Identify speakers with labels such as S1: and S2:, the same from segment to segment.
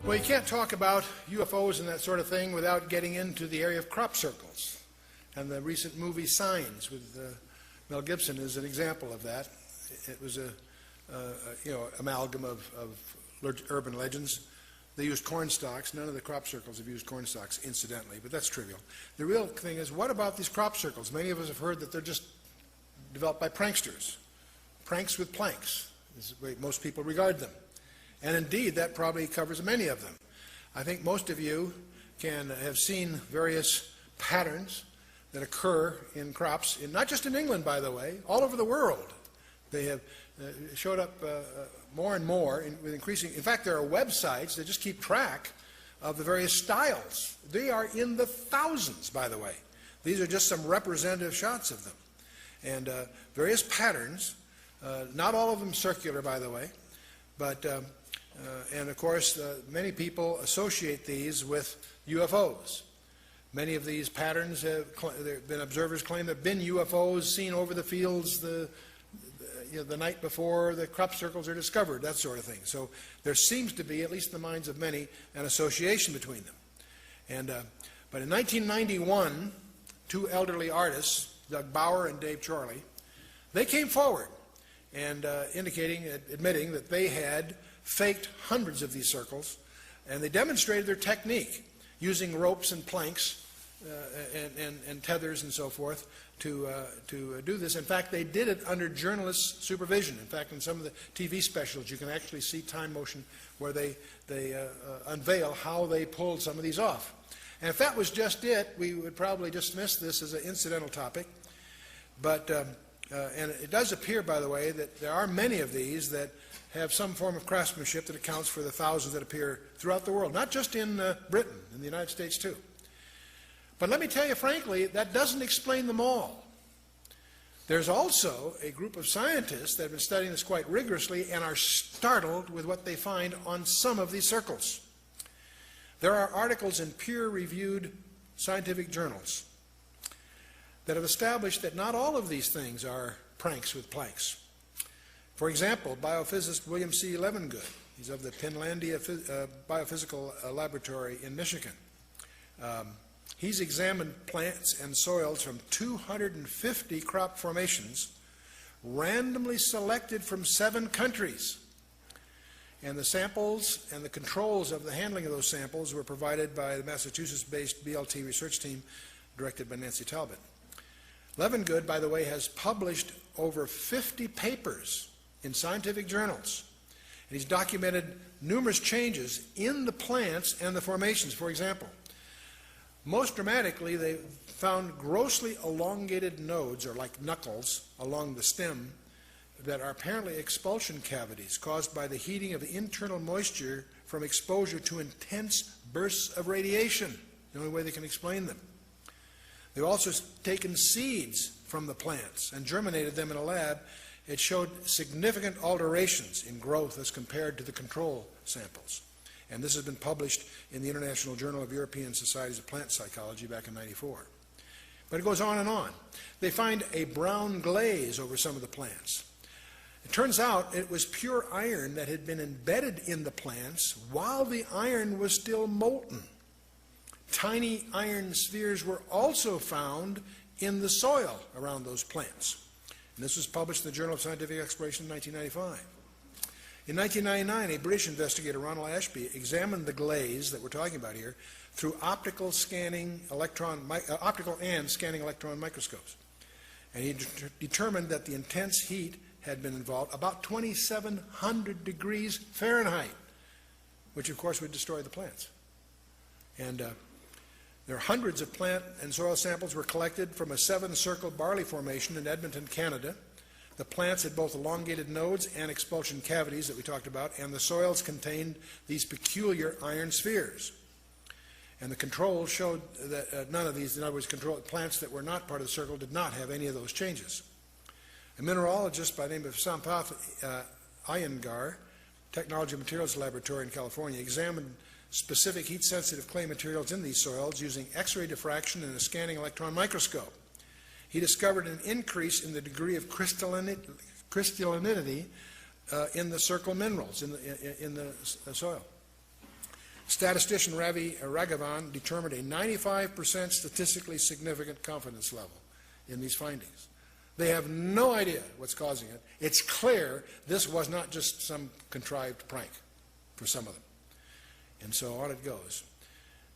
S1: Well, you can't talk about UFOs and that sort of thing without getting into the area of crop circles. And the recent movie Signs with Mel Gibson is an example of that. It was a amalgam of urban legends. They used corn stalks. None of the crop circles have used corn stalks, incidentally, but that's trivial. The real thing is, what about these crop circles? Many of us have heard that they're just developed by pranksters. Pranks with planks is the way most people regard them. And indeed, that probably covers many of them. I think most of you can have seen various patterns that occur in crops, not just in England, by the way, all over the world. They have showed up more and more with increasing. In fact, there are websites that just keep track of the various styles. They are in the thousands, by the way. These are just some representative shots of them. And various patterns, not all of them circular, by the way, but and of course, many people associate these with UFOs. Many of these patterns have been observers claim there have been UFOs seen over the fields the night before the crop circles are discovered, that sort of thing. So there seems to be, at least in the minds of many, an association between them. And but in 1991, two elderly artists, Doug Bauer and Dave Chorley, they came forward and admitting that they had faked hundreds of these circles, and they demonstrated their technique using ropes and planks and tethers and so forth to do this. In fact, they did it under journalist supervision. In fact, in some of the TV specials, you can actually see time motion where they unveil how they pulled some of these off. And if that was just it, we would probably dismiss this as an incidental topic. But and it does appear, by the way, that there are many of these that have some form of craftsmanship that accounts for the thousands that appear throughout the world, not just in Britain, in the United States too. But let me tell you frankly, that doesn't explain them all. There's also a group of scientists that have been studying this quite rigorously and are startled with what they find on some of these circles. There are articles in peer-reviewed scientific journals that have established that not all of these things are pranks with planks. For example, biophysicist William C. Levengood, he's of the Pinlandia Biophysical Laboratory in Michigan. He's examined plants and soils from 250 crop formations, randomly selected from 7 countries. And the samples and the controls of the handling of those samples were provided by the Massachusetts-based BLT research team directed by Nancy Talbot. Levengood, by the way, has published over 50 papers in scientific journals. And he's documented numerous changes in the plants and the formations. For example, most dramatically, they found grossly elongated nodes, or like knuckles, along the stem that are apparently expulsion cavities caused by the heating of internal moisture from exposure to intense bursts of radiation, the only way they can explain them. They've also taken seeds from the plants and germinated them in a lab. It showed significant alterations in growth as compared to the control samples. And this has been published in the International Journal of European Societies of Plant Psychology back in '94. But it goes on and on. They find a brown glaze over some of the plants. It turns out it was pure iron that had been embedded in the plants while the iron was still molten. Tiny iron spheres were also found in the soil around those plants. And this was published in the Journal of Scientific Exploration in 1995. In 1999, a British investigator, Ronald Ashby, examined the glaze that we're talking about here through optical and scanning electron microscopes. And he determined that the intense heat had been involved, about 2,700 degrees Fahrenheit, which of course would destroy the plants. And there are hundreds of plant and soil samples were collected from a 7-circle barley formation in Edmonton, Canada. The plants had both elongated nodes and expulsion cavities that we talked about, and the soils contained these peculiar iron spheres. And the controls showed that none of these, in other words, plants that were not part of the circle did not have any of those changes. A mineralogist by the name of Sampath Iyengar, Technology and Materials Laboratory in California, examined specific heat-sensitive clay materials in these soils using X-ray diffraction and a scanning electron microscope. He discovered an increase in the degree of crystallinity in the circle minerals in the soil. Statistician Ravi Raghavan determined a 95% statistically significant confidence level in these findings. They have no idea what's causing it. It's clear this was not just some contrived prank for some of them. And so on it goes.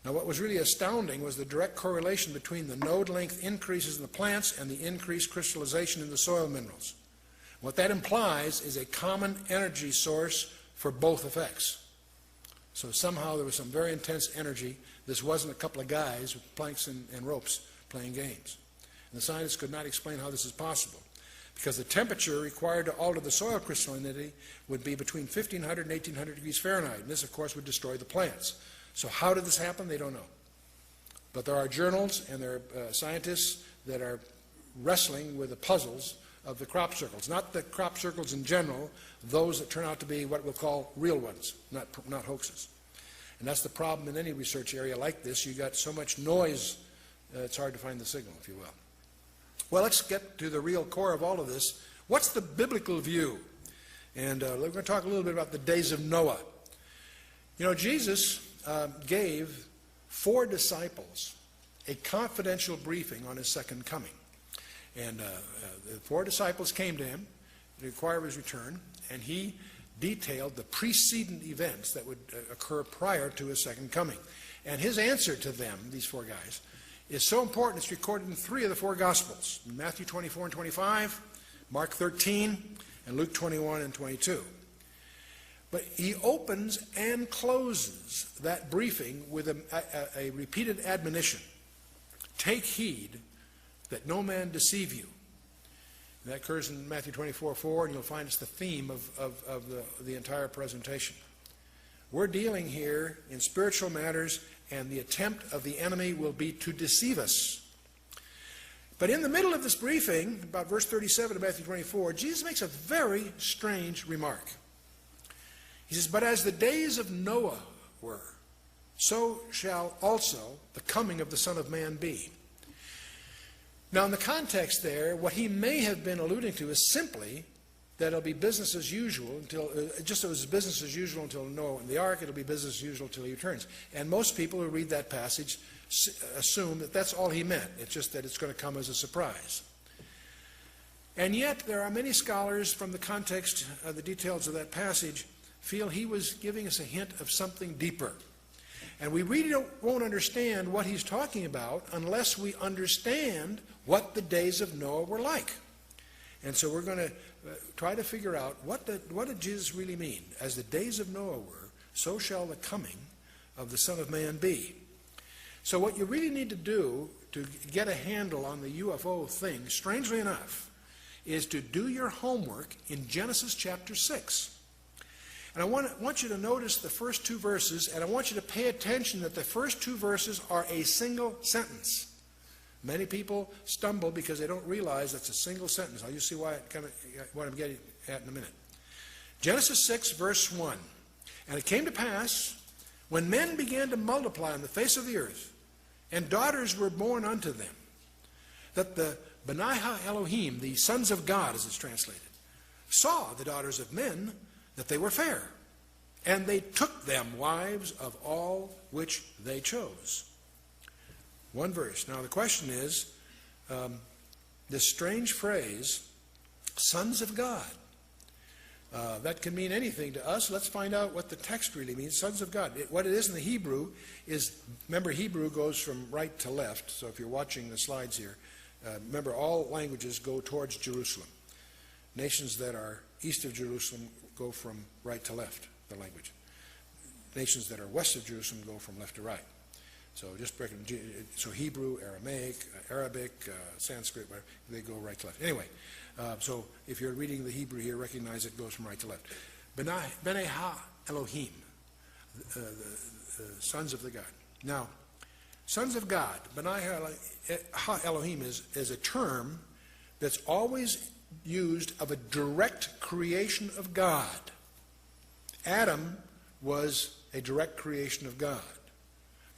S1: Now, what was really astounding was the direct correlation between the node length increases in the plants and the increased crystallization in the soil minerals. What that implies is a common energy source for both effects. So somehow there was some very intense energy. This wasn't a couple of guys with planks and ropes playing games. And the scientists could not explain how this is possible, because the temperature required to alter the soil crystallinity would be between 1500 and 1800 degrees Fahrenheit. And this, of course, would destroy the plants. So how did this happen? They don't know. But there are journals and there are scientists that are wrestling with the puzzles of the crop circles. Not the crop circles in general, those that turn out to be what we'll call real ones, not hoaxes. And that's the problem in any research area like this. You've got so much noise, it's hard to find the signal, if you will. Well, let's get to the real core of all of this. What's the biblical view? And we're going to talk a little bit about the days of Noah. You know, Jesus gave 4 disciples a confidential briefing on his second coming. And the 4 disciples came to him to inquire of his return, and he detailed the precedent events that would occur prior to his second coming. And his answer to them, these 4 guys, is so important it's recorded in 3 of the 4 Gospels, Matthew 24 and 25, Mark 13, and Luke 21 and 22. But he opens and closes that briefing with a repeated admonition. Take heed that no man deceive you. And that occurs in Matthew 24:4, and you'll find it's the theme of the entire presentation. We're dealing here in spiritual matters, and the attempt of the enemy will be to deceive us. But in the middle of this briefing, about verse 37 of Matthew 24, Jesus makes a very strange remark. He says, "But as the days of Noah were, so shall also the coming of the Son of Man be." Now, in the context there, what he may have been alluding to is simply that it'll be business as usual until, just as it was business as usual until Noah and the ark, it'll be business as usual until he returns. And most people who read that passage assume that that's all he meant. It's just that it's going to come as a surprise. And yet, there are many scholars from the context of the details of that passage feel he was giving us a hint of something deeper. And we really won't understand what he's talking about unless we understand what the days of Noah were like. And so we're going to try to figure out what did Jesus really mean? As the days of Noah were, so shall the coming of the Son of Man be. So what you really need to do to get a handle on the UFO thing, strangely enough, is to do your homework in Genesis chapter 6. And I want you to notice the first 2 verses, and I want you to pay attention that the first 2 verses are a single sentence. Many people stumble because they don't realize that's a single sentence. You'll see what I'm getting at in a minute. Genesis 6, verse 1. "And it came to pass, when men began to multiply on the face of the earth, and daughters were born unto them, that the B'nai Ha-Elohim, the sons of God, as it's translated, saw the daughters of men, that they were fair, and they took them wives of all which they chose." 1 verse. Now the question is, this strange phrase, sons of God, that can mean anything to us. Let's find out what the text really means, sons of God. What it is in the Hebrew is, remember, Hebrew goes from right to left, so if you're watching the slides here, remember all languages go towards Jerusalem. Nations that are east of Jerusalem go from right to left, the language. Nations that are west of Jerusalem go from left to right. So just breaking, so Hebrew, Aramaic, Arabic, Sanskrit, whatever, they go right to left. Anyway, so if you're reading the Hebrew here, recognize it goes from right to left. B'nai Ha-Elohim, the sons of the God. Now, sons of God, B'nai Ha-Elohim is a term that's always used of a direct creation of God. Adam was a direct creation of God.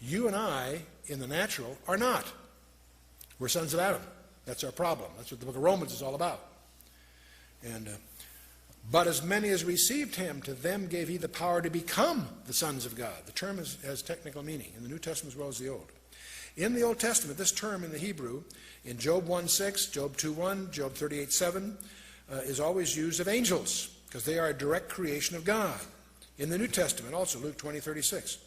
S1: You and I, in the natural, are not. We're sons of Adam. That's our problem. That's what the book of Romans is all about. And But as many as received him, to them gave he the power to become the sons of God. The term has technical meaning in the New Testament as well as the Old. In the Old Testament, this term in the Hebrew, in Job 1:6, Job 2:1, Job 38:7, is always used of angels, because they are a direct creation of God. In the New Testament, also Luke 20:36.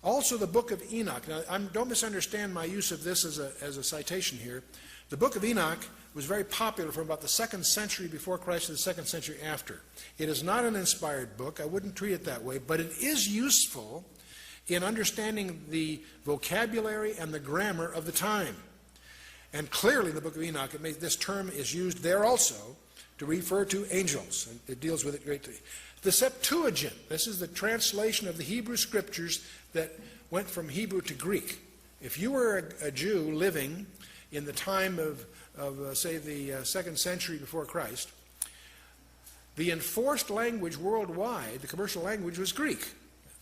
S1: Also the book of Enoch. Now, don't misunderstand my use of this as a citation here. The book of Enoch was very popular from about the 2nd century before Christ to the 2nd century after. It is not an inspired book. I wouldn't treat it that way, but it is useful in understanding the vocabulary and the grammar of the time. And clearly in the book of Enoch, this term is used there also to refer to angels, and it deals with it greatly. The Septuagint, this is the translation of the Hebrew scriptures that went from Hebrew to Greek. If you were a Jew living in the time of say, the 2nd century before Christ, the enforced language worldwide, the commercial language, was Greek.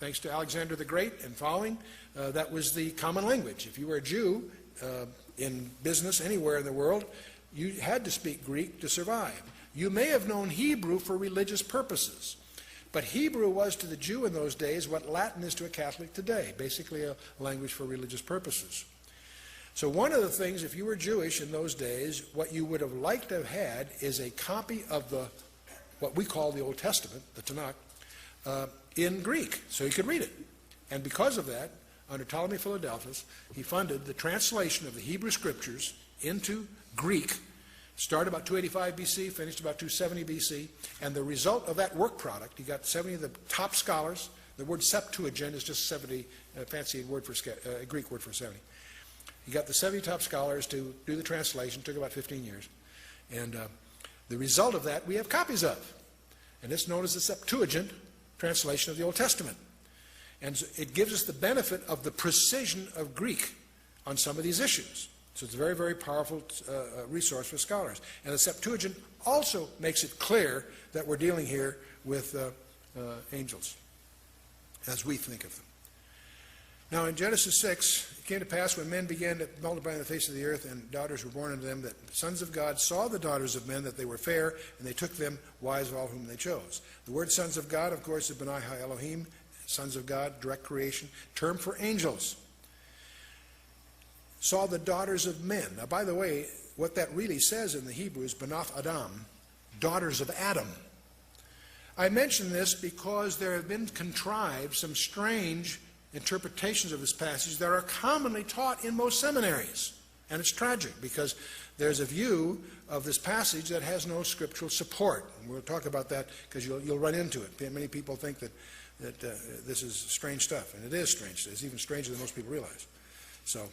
S1: Thanks to Alexander the Great and following, that was the common language. If you were a Jew in business anywhere in the world, you had to speak Greek to survive. You may have known Hebrew for religious purposes, but Hebrew was to the Jew in those days what Latin is to a Catholic today, basically a language for religious purposes. So one of the things, if you were Jewish in those days, what you would have liked to have had is a copy of what we call the Old Testament, the Tanakh, in Greek, so you could read it. And because of that, under Ptolemy Philadelphus, he funded the translation of the Hebrew Scriptures into Greek, started about 285 BC, finished about 270 BC, and the result of that work product, he got 70 of the top scholars. The word Septuagint is just 70, a fancy word for Greek word for 70. He got the 70 top scholars to do the translation. It took about 15 years. And the result of that we have copies of. And it's known as the Septuagint translation of the Old Testament. And so it gives us the benefit of the precision of Greek on some of these issues. So it's a very, very powerful resource for scholars. And the Septuagint also makes it clear that we're dealing here with angels, as we think of them. Now in Genesis 6, it came to pass when men began to multiply on the face of the earth and daughters were born unto them, that the sons of God saw the daughters of men, that they were fair, and they took them wives of all whom they chose. The word sons of God, of course, is Benai Ha Elohim, sons of God, direct creation, term for angels. Saw the daughters of men. Now, by the way, what that really says in the Hebrew is Banath Adam, daughters of Adam. I mention this because there have been contrived some strange interpretations of this passage that are commonly taught in most seminaries. And it's tragic because there's a view of this passage that has no scriptural support. And we'll talk about that because you'll run into it. Many people think that this is strange stuff, and it is strange. It's even stranger than most people realize. So,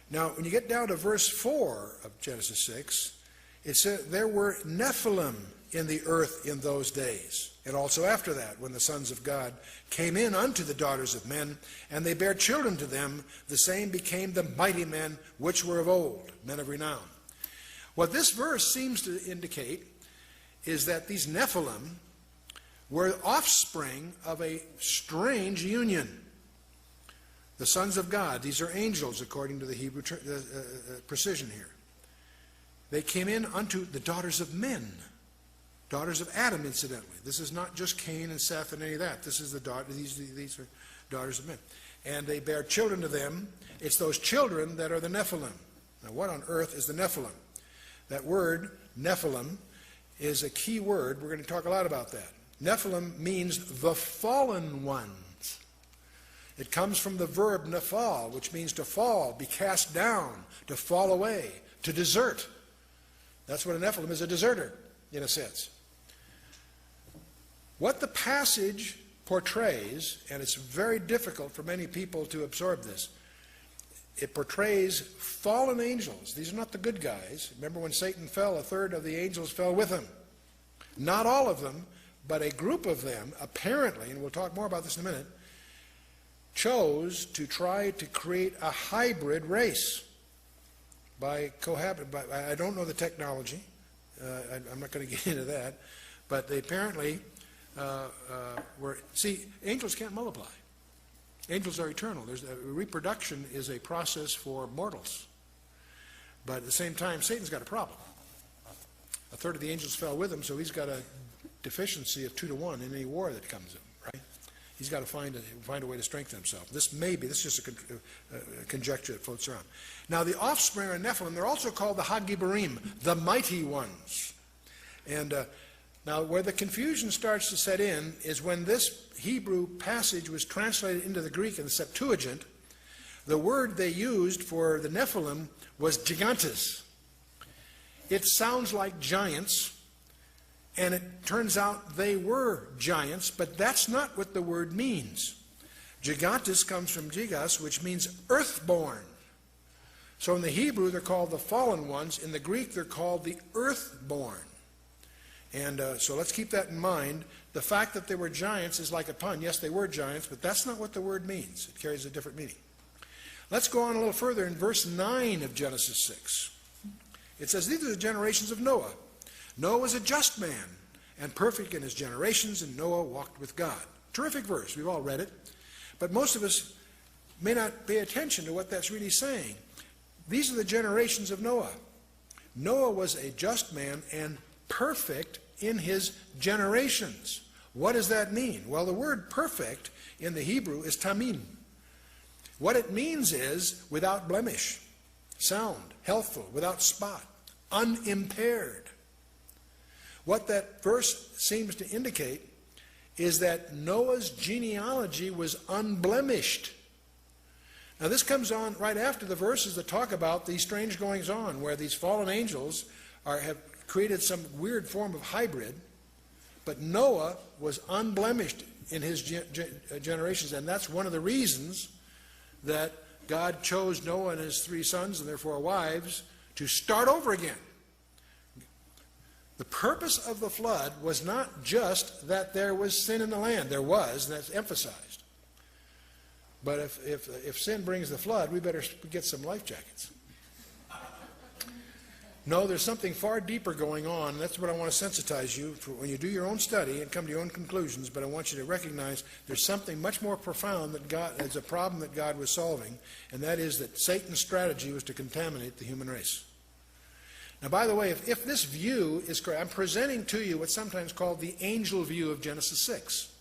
S1: now when you get down to verse 4 of Genesis 6, it says, there were Nephilim in the earth in those days, and also after that, when the sons of God came in unto the daughters of men, and they bare children to them, the same became the mighty men which were of old, men of renown. What this verse seems to indicate is that these Nephilim were offspring of a strange union. The sons of God, these are angels according to the Hebrew precision here. They came in unto the daughters of men. Daughters of Adam, incidentally. This is not just Cain and Seth and any of that. This is these are daughters of men. And they bear children to them. It's those children that are the Nephilim. Now, what on earth is the Nephilim? That word, Nephilim, is a key word. We're going to talk a lot about that. Nephilim means the fallen ones. It comes from the verb nephal, which means to fall, be cast down, to fall away, to desert. That's what a Nephilim is, a deserter, in a sense. What the passage portrays, and it's very difficult for many people to absorb this, it portrays fallen angels. These are not the good guys. Remember when Satan fell, a third of the angels fell with him. Not all of them, but a group of them, apparently, and we'll talk more about this in a minute, chose to try to create a hybrid race by cohabiting. I don't know the technology. I'm not going to get into that. But they apparently were... See, angels can't multiply. Angels are eternal. Reproduction is a process for mortals. But at the same time, Satan's got a problem. a third of the angels fell with him, so he's got a deficiency of 2 to 1 in any war that comes in, right? He's got to find a way to strengthen himself. This is just a conjecture that floats around. Now, the offspring of Nephilim, they're also called the Hagibarim, the mighty ones. And now, where the confusion starts to set in is when this Hebrew passage was translated into the Greek in the Septuagint, the word they used for the Nephilim was gigantes. It sounds like giants, and it turns out they were giants, but that's not what the word means. Gigantes comes from gigas, which means earthborn. So in the Hebrew, they're called the fallen ones. In the Greek, they're called the earthborn. And so let's keep that in mind. The fact that they were giants is like a pun. Yes, they were giants, but that's not what the word means. It carries a different meaning. Let's go on a little further in verse 9 of Genesis 6. It says, these are the generations of Noah. Noah was a just man and perfect in his generations, and Noah walked with God. Terrific verse. We've all read it. But most of us may not pay attention to what that's really saying. These are the generations of Noah. Noah was a just man and perfect in his generations. What does that mean? Well, the word perfect in the Hebrew is tamim. What it means is without blemish, sound, healthful, without spot, unimpaired. What that verse seems to indicate is that Noah's genealogy was unblemished. Now this comes on right after the verses that talk about these strange goings on, where these fallen angels have created some weird form of hybrid, but Noah was unblemished in his generations, and that's one of the reasons that God chose Noah and his 3 sons and their 4 wives to start over again. The purpose of the flood was not just that there was sin in the land. There was, and that's emphasized. But if sin brings the flood, we better get some life jackets. No, there's something far deeper going on. That's what I want to sensitize you for when you do your own study and come to your own conclusions. But I want you to recognize there's something much more profound that God, as a problem that God was solving, and that is that Satan's strategy was to contaminate the human race. Now, by the way, if this view is correct, I'm presenting to you what's sometimes called the angel view of Genesis 6.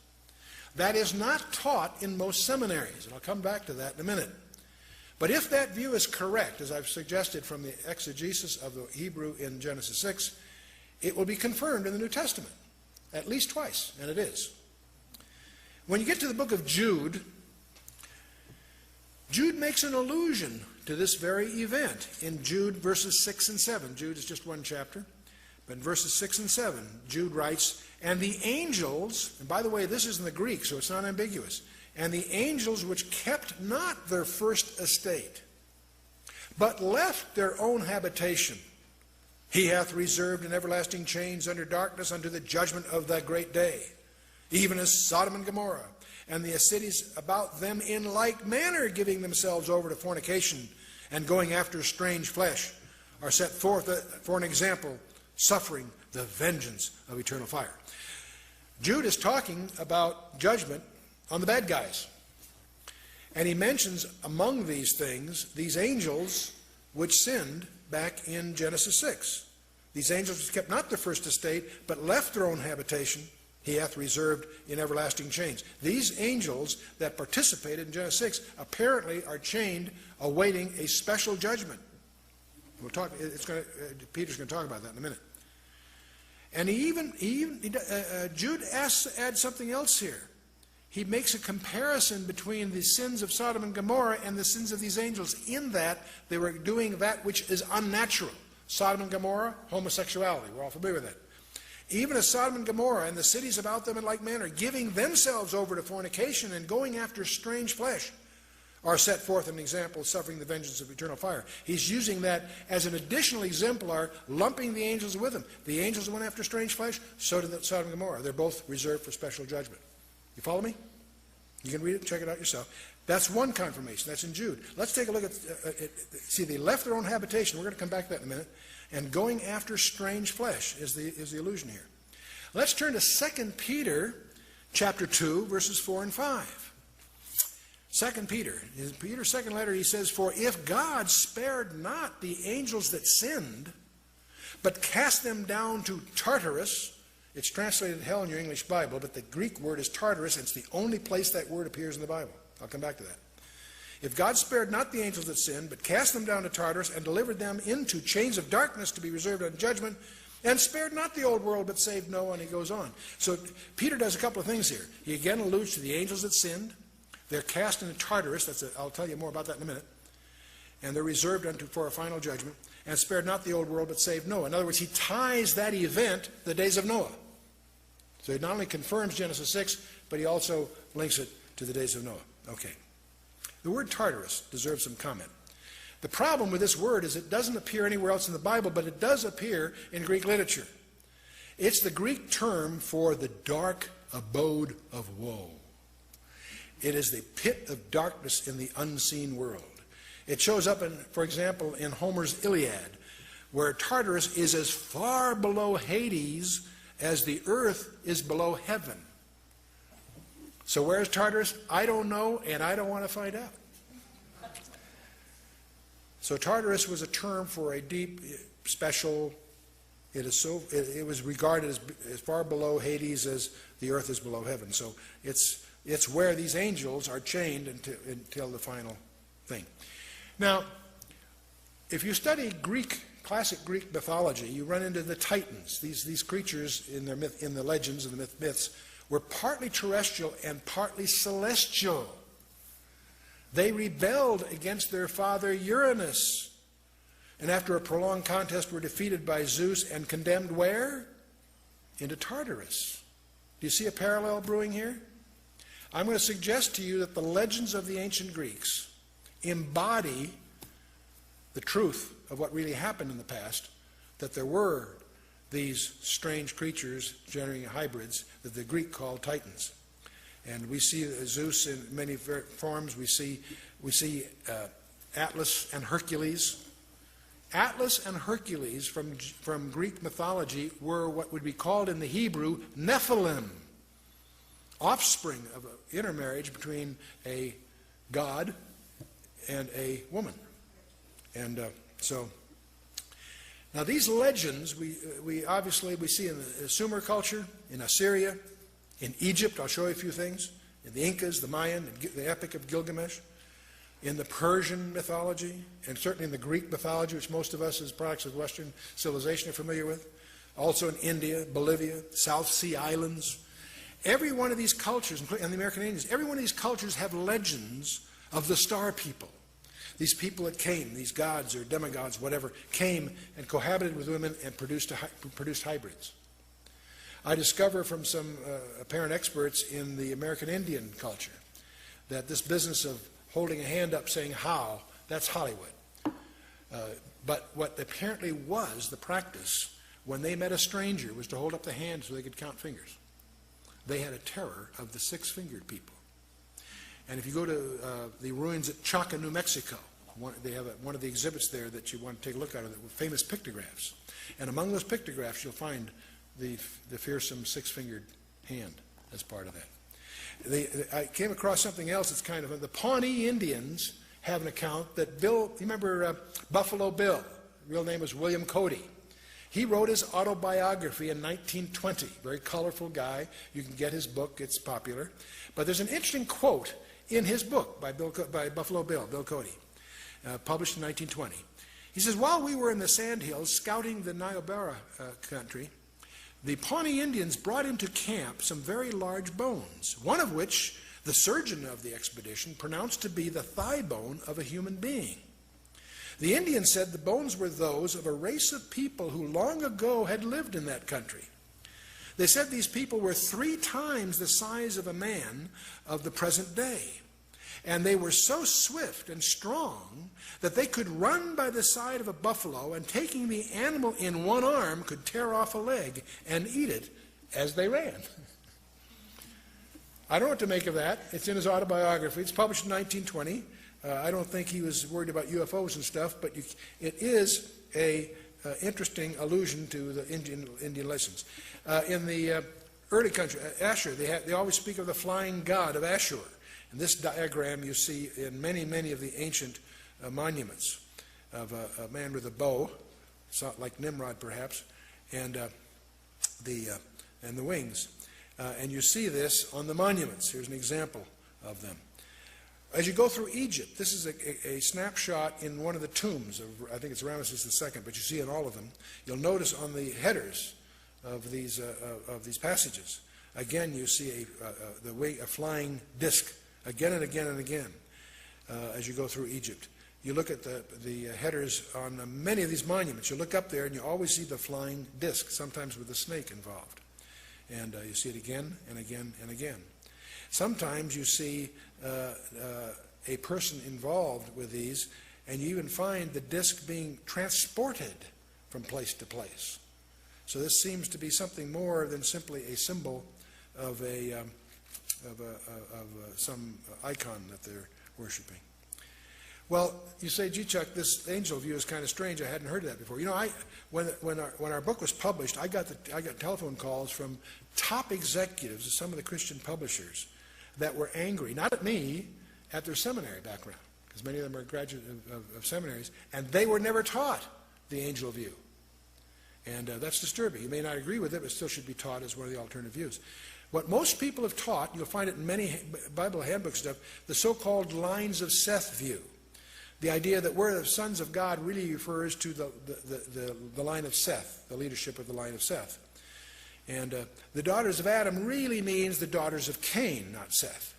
S1: That is not taught in most seminaries, and I'll come back to that in a minute. But if that view is correct, as I've suggested from the exegesis of the Hebrew in Genesis 6, it will be confirmed in the New Testament, at least twice, and it is. When you get to the book of Jude, Jude makes an allusion to this very event in Jude verses 6 and 7. Jude is just one chapter, but in verses 6 and 7, Jude writes, and the angels, and by the way, this is in the Greek, so it's not ambiguous, and the angels which kept not their first estate, but left their own habitation, he hath reserved in everlasting chains under darkness unto the judgment of that great day, even as Sodom and Gomorrah, and the cities about them in like manner giving themselves over to fornication and going after strange flesh, are set forth for an example, suffering the vengeance of eternal fire. Jude is talking about judgment on the bad guys. And he mentions among these things, these angels which sinned back in Genesis 6. These angels which kept not their first estate, but left their own habitation, he hath reserved in everlasting chains. These angels that participated in Genesis 6 apparently are chained, awaiting a special judgment. We'll talk. Peter's going to talk about that in a minute. And Jude adds something else here. He makes a comparison between the sins of Sodom and Gomorrah and the sins of these angels, in that they were doing that which is unnatural. Sodom and Gomorrah, homosexuality. We're all familiar with that. Even as Sodom and Gomorrah and the cities about them in like manner, giving themselves over to fornication and going after strange flesh, are set forth an example, suffering the vengeance of eternal fire. He's using that as an additional exemplar, lumping the angels with them. The angels went after strange flesh, so did Sodom and Gomorrah. They're both reserved for special judgment. You follow me? You can read it, check it out yourself. That's one confirmation. That's in Jude. Let's take a look at, see, they left their own habitation. We're going to come back to that in a minute. And going after strange flesh is the allusion here. Let's turn to 2 Peter chapter 2, verses 4 and 5. 2 Peter, in Peter's second letter, he says, for if God spared not the angels that sinned, but cast them down to Tartarus. It's translated hell in your English Bible, but the Greek word is Tartarus, and it's the only place that word appears in the Bible. I'll come back to that. If God spared not the angels that sinned, but cast them down to Tartarus and delivered them into chains of darkness to be reserved unto judgment, and spared not the old world, but saved Noah, and he goes on. So Peter does a couple of things here. He again alludes to the angels that sinned. They're cast into Tartarus. I'll tell you more about that in a minute. And they're reserved for a final judgment. And spared not the old world, but saved Noah. In other words, he ties that event to the days of Noah. So he not only confirms Genesis 6, but he also links it to the days of Noah. Okay. The word Tartarus deserves some comment. The problem with this word is it doesn't appear anywhere else in the Bible, but it does appear in Greek literature. It's the Greek term for the dark abode of woe. It is the pit of darkness in the unseen world. It shows up, for example, in Homer's Iliad, where Tartarus is as far below Hades as the earth is below heaven. So where's Tartarus? I don't know, and I don't want to find out. So Tartarus was a term for a deep, special, it was regarded as far below Hades as the earth is below heaven. So it's where these angels are chained until the final thing. Now, if you study classic Greek mythology, you run into the Titans. These creatures in the legends and the myths were partly terrestrial and partly celestial. They rebelled against their father Uranus, and after a prolonged contest were defeated by Zeus and condemned where? Into Tartarus. Do you see a parallel brewing here? I'm going to suggest to you that the legends of the ancient Greeks embody the truth of what really happened in the past, that there were these strange creatures generating hybrids that the Greek called Titans. And we see Zeus in many forms. We see Atlas and Hercules. Atlas and Hercules from Greek mythology were what would be called in the Hebrew Nephilim, offspring of an intermarriage between a god and a woman. And now these legends we obviously see in the Sumer culture, in Assyria, in Egypt. I'll show you a few things. In the Incas, the Mayan, the Epic of Gilgamesh, in the Persian mythology, and certainly in the Greek mythology, which most of us as products of Western civilization are familiar with. Also in India, Bolivia, South Sea Islands. Every one of these cultures, and the American Indians, every one of these cultures have legends of the star people. These people that came, these gods or demigods, whatever, came and cohabited with women and produced hybrids. I discover from some apparent experts in the American Indian culture that this business of holding a hand up saying how, that's Hollywood. But what apparently was the practice when they met a stranger was to hold up the hand so they could count fingers. They had a terror of the six-fingered people. And if you go to the ruins at Chaca, New Mexico, they have one of the exhibits there that you want to take a look at, famous pictographs. And among those pictographs you'll find the fearsome six-fingered hand as part of that. I came across something else that's kind of, the Pawnee Indians have an account that you remember Buffalo Bill? Real name was William Cody. He wrote his autobiography in 1920. Very colorful guy. You can get his book. It's popular. But there's an interesting quote in his book by Buffalo Bill, Bill Cody, published in 1920. He says, while we were in the Sandhills scouting the Niobrara country, the Pawnee Indians brought into camp some very large bones, one of which the surgeon of the expedition pronounced to be the thigh bone of a human being. The Indians said the bones were those of a race of people who long ago had lived in that country. They said these people were 3 times the size of a man of the present day. And they were so swift and strong that they could run by the side of a buffalo and taking the animal in one arm could tear off a leg and eat it as they ran. I don't know what to make of that. It's in his autobiography. It's published in 1920. I don't think he was worried about UFOs and stuff, but it is an interesting allusion to the Indian legends. In the early country, Ashur, they always speak of the flying god of Ashur. And this diagram you see in many, many of the ancient monuments of a man with a bow like Nimrod perhaps, and the wings. And you see this on the monuments. Here's an example of them. As you go through Egypt, this is a snapshot in one of the tombs of, I think it's Ramesses II, but you see in all of them. You'll notice on the headers of these passages, again you see a flying disc again and again and again as you go through Egypt. You look at the headers on many of these monuments. You look up there and you always see the flying disc, sometimes with a snake involved. And you see it again and again and again. Sometimes you see a person involved with these, and you even find the disc being transported from place to place. So this seems to be something more than simply a symbol of some icon that they're worshiping. Well, you say, gee, Chuck, this angel view is kind of strange. I hadn't heard of that before. You know, when our book was published, I got telephone calls from top executives of some of the Christian publishers that were angry, not at me, at their seminary background, because many of them are graduates of seminaries, and they were never taught the angel view. And that's disturbing. You may not agree with it, but still should be taught as one of the alternative views. What most people have taught, you'll find it in many Bible handbook stuff, the so-called lines of Seth view. The idea that we're the sons of God really refers to the line of Seth, the leadership of the line of Seth. And the daughters of Adam really means the daughters of Cain, not Seth.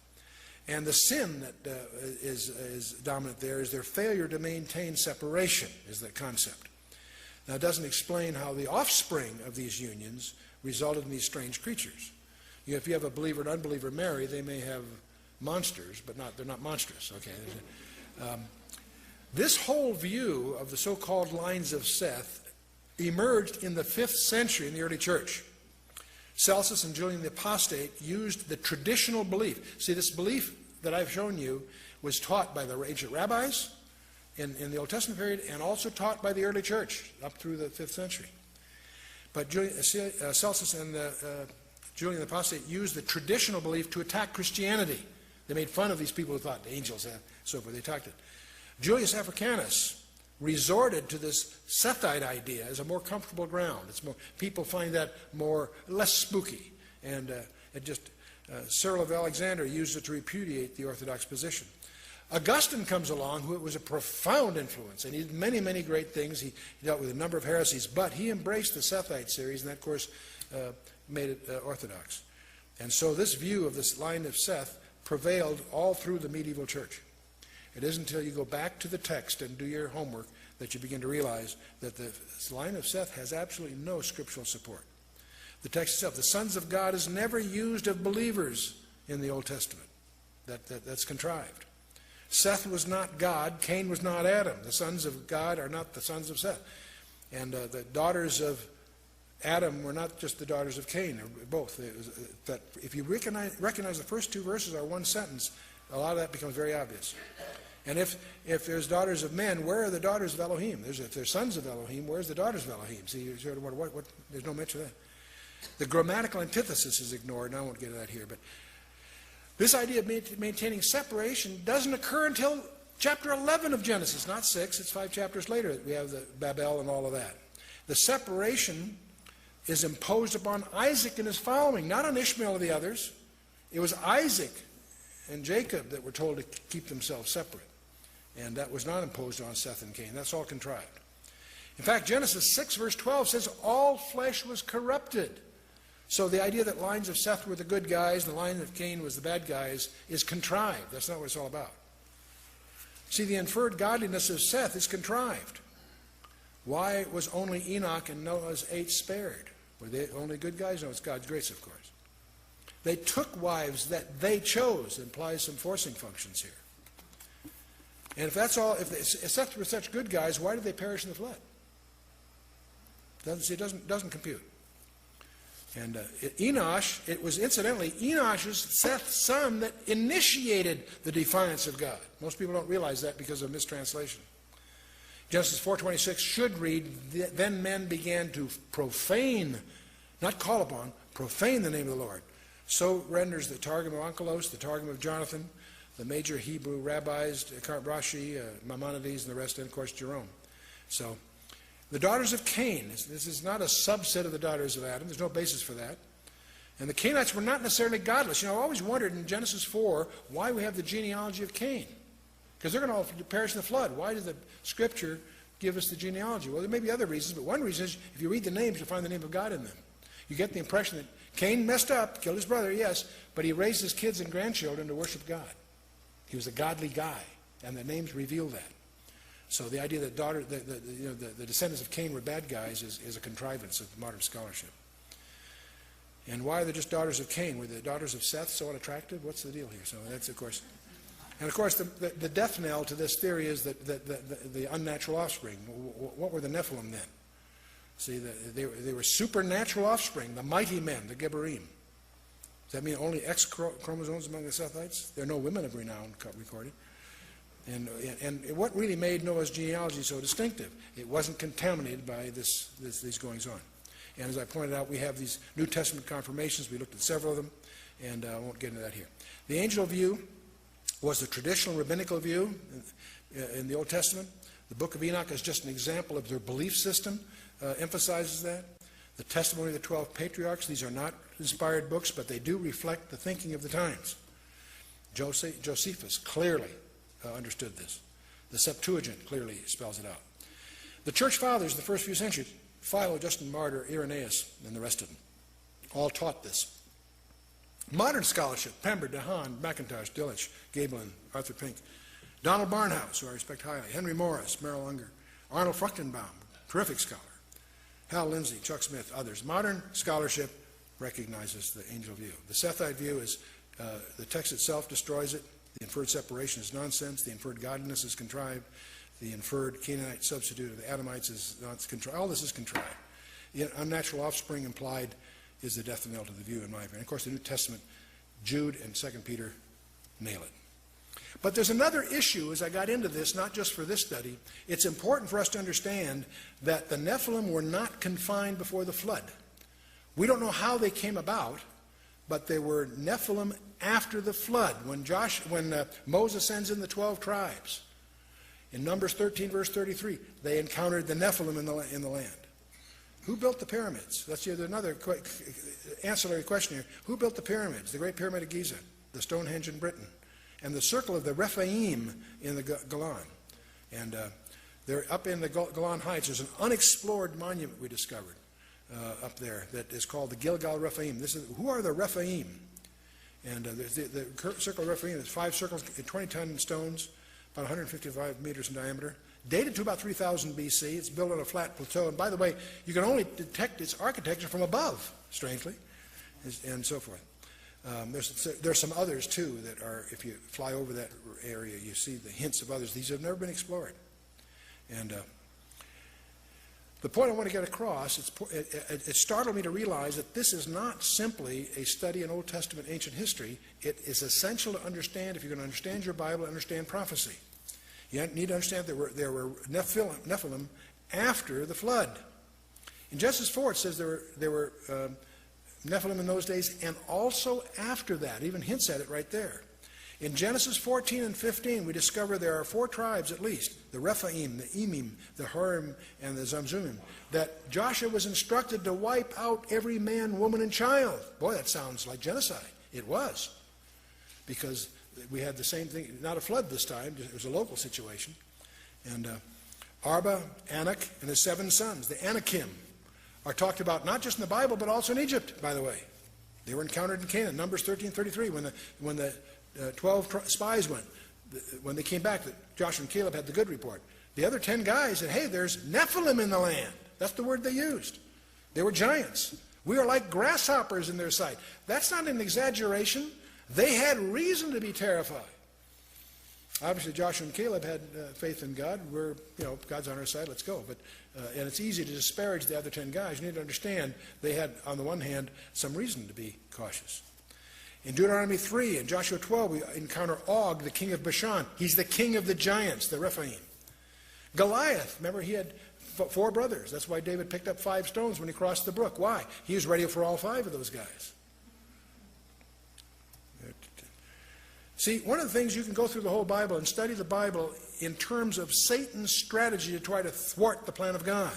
S1: And the sin that is dominant there is their failure to maintain separation, is the concept. Now, it doesn't explain how the offspring of these unions resulted in these strange creatures. You know, if you have a believer and unbeliever marry, they may have monsters, but they're not monstrous. Okay. This whole view of the so-called lines of Seth emerged in the 5th century in the early church. Celsus and Julian the Apostate used the traditional belief. See, this belief that I've shown you was taught by the ancient rabbis in the Old Testament period, and also taught by the early church up through the 5th century. But Celsus and Julian the Apostate used the traditional belief to attack Christianity. They made fun of these people who thought angels and so forth. They attacked it. Julius Africanus resorted to this Sethite idea as a more comfortable ground. It's more, people find that less spooky. And Cyril of Alexandria used it to repudiate the Orthodox position. Augustine comes along, who was a profound influence, and he did many, many great things. He dealt with a number of heresies, but he embraced the Sethite series, and that, of course, made it orthodox. And so this view of this line of Seth prevailed all through the medieval church. It isn't until you go back to the text and do your homework that you begin to realize that the line of Seth has absolutely no scriptural support. The text itself, the sons of God, is never used of believers in the Old Testament. That's contrived. Seth was not God. Cain was not Adam. The sons of God are not the sons of Seth. And the daughters of Adam were not just the daughters of Cain. They're both. That if you recognize the first two verses are one sentence, a lot of that becomes very obvious. And if there's daughters of men, where are the daughters of Elohim? If there's sons of Elohim, where's the daughters of Elohim? See, you sort of wonder, what, there's no mention of that. The grammatical antithesis is ignored, and I won't get into that here. But this idea of maintaining separation doesn't occur until chapter 11 of Genesis, not 6. It's 5 chapters later that we have the Babel and all of that. The separation is imposed upon Isaac and his following, not on Ishmael or the others. It was Isaac and Jacob that were told to keep themselves separate. And that was not imposed on Seth and Cain. That's all contrived. In fact, Genesis 6 verse 12 says, all flesh was corrupted. So the idea that lines of Seth were the good guys, the line of Cain was the bad guys, is contrived. That's not what it's all about. See, the inferred godliness of Seth is contrived. Why was only Enoch and Noah's 8 spared? Were they only good guys? No, it's God's grace, of course. They took wives that they chose. It implies some forcing functions here. And if that's all, if Seth were such good guys, why did they perish in the flood? It doesn't compute. And Enosh, it was incidentally Enosh's, Seth's son, that initiated the defiance of God. Most people don't realize that because of mistranslation. Genesis 4:26 should read, then men began to profane, not call upon, profane the name of the Lord. So renders the Targum of Onkelos, the Targum of Jonathan, the major Hebrew rabbis, Rashi, Maimonides, and the rest, and of course Jerome. So The daughters of Cain. This is not a subset of the daughters of Adam. There's no basis for that. And the Cainites were not necessarily godless. You know, I always wondered in Genesis 4 why we have the genealogy of Cain. Because they're going to all perish in the flood. Why does the Scripture give us the genealogy? Well, there may be other reasons, but one reason is if you read the names, you'll find the name of God in them. You get the impression that Cain messed up, killed his brother, yes, but he raised his kids and grandchildren to worship God. He was a godly guy, and the names reveal that. So the idea that the descendants of Cain were bad guys is a contrivance of modern scholarship. And why are they just daughters of Cain? Were the daughters of Seth so unattractive? What's the deal here? So that's, of course... And of course, the death knell to this theory is that the unnatural offspring. What were the Nephilim then? See, they were supernatural offspring, the mighty men, the Gebarim. Does that mean only X chromosomes among the Sethites? There are no women of renown recorded. And what really made Noah's genealogy so distinctive? It wasn't contaminated by these goings on. And as I pointed out, we have these New Testament confirmations. We looked at several of them, and I won't get into that here. The angel view was the traditional rabbinical view in the Old Testament. The book of Enoch is just an example of their belief system, emphasizes that. The testimony of the 12 patriarchs, these are not inspired books, but they do reflect the thinking of the times. Josephus clearly understood this. The Septuagint clearly spells it out. The church fathers of the first few centuries, Philo, Justin Martyr, Irenaeus, and the rest of them, all taught this. Modern scholarship, Pember, DeHaan, McIntosh, Dillitch, Gaebelin, Arthur Pink, Donald Barnhouse, who I respect highly, Henry Morris, Merrill Unger, Arnold Fruchtenbaum, terrific scholar, Hal Lindsey, Chuck Smith, others. Modern scholarship recognizes the angel view. The Sethite view is the text itself destroys it. The inferred separation is nonsense. The inferred godliness is contrived. The inferred Canaanite substitute of the Adamites is not contrived. All this is contrived. The unnatural offspring implied is the death knell to the view, in my opinion. And of course, the New Testament, Jude and 2 Peter nail it. But there's another issue as I got into this, not just for this study. It's important for us to understand that the Nephilim were not confined before the flood. We don't know how they came about, but they were Nephilim after the flood. When Moses sends in the 12 tribes, in Numbers 13, verse 33, they encountered the Nephilim in the land. Who built the pyramids? That's another ancillary question here. Who built the pyramids? The Great Pyramid of Giza, the Stonehenge in Britain, and the Circle of the Rephaim in the Golan. And they're up in the Golan Heights. There's an unexplored monument we discovered up there that is called the Gilgal Rephaim. Who are the Rephaim? And the Circle of Rephaim is 5 circles, 20-ton stones, about 155 meters in diameter. Dated to about 3000 BC. It's built on a flat plateau. And by the way, you can only detect its architecture from above, strangely, and so forth. There's some others, too, that are, if you fly over that area, you see the hints of others. These have never been explored. And the point I want to get across, it startled me to realize that this is not simply a study in Old Testament ancient history. It is essential to understand, if you're going to understand your Bible, understand prophecy. You need to understand there were Nephilim after the flood. In Genesis 4, it says there were Nephilim in those days, and also after that. It even hints at it right there. In Genesis 14 and 15, we discover there are 4 tribes at least, the Rephaim, the Emim, the Hurim, and the Zamzumim, that Joshua was instructed to wipe out every man, woman, and child. Boy, that sounds like genocide. It was, because we had the same thing, not a flood this time, it was a local situation. And Arba, Anak, and his 7 sons, the Anakim, are talked about not just in the Bible, but also in Egypt, by the way. They were encountered in Canaan, Numbers 13:33, when the 12 spies went. When they came back, Joshua and Caleb had the good report. The other 10 guys said, hey, there's Nephilim in the land. That's the word they used. They were giants. We are like grasshoppers in their sight. That's not an exaggeration. They had reason to be terrified. Obviously, Joshua and Caleb had faith in God. God's on our side, let's go. And it's easy to disparage the other 10 guys. You need to understand they had, on the one hand, some reason to be cautious. In Deuteronomy 3 and Joshua 12, we encounter Og, the king of Bashan. He's the king of the giants, the Rephaim. Goliath, remember, he had 4 brothers. That's why David picked up 5 stones when he crossed the brook. Why? He was ready for all 5 of those guys. See, one of the things, you can go through the whole Bible and study the Bible in terms of Satan's strategy to try to thwart the plan of God.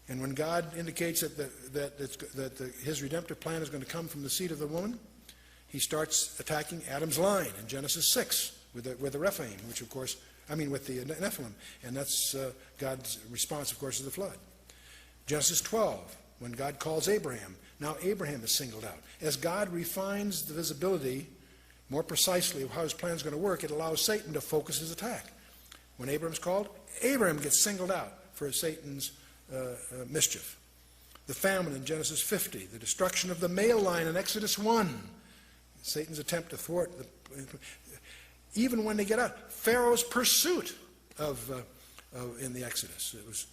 S1: And when God indicates that his redemptive plan is going to come from the seed of the woman, he starts attacking Adam's line in Genesis 6 with the Rephaim, which of course, with the Nephilim. And that's God's response, of course, to the flood. Genesis 12, when God calls Abraham. Now Abraham is singled out. As God refines the visibility more precisely of how his plan is going to work, it allows Satan to focus his attack. When Abraham's called, Abraham gets singled out for Satan's mischief. The famine in Genesis 50, the destruction of the male line in Exodus 1, Satan's attempt to thwart even when they get out, Pharaoh's pursuit in the Exodus. It was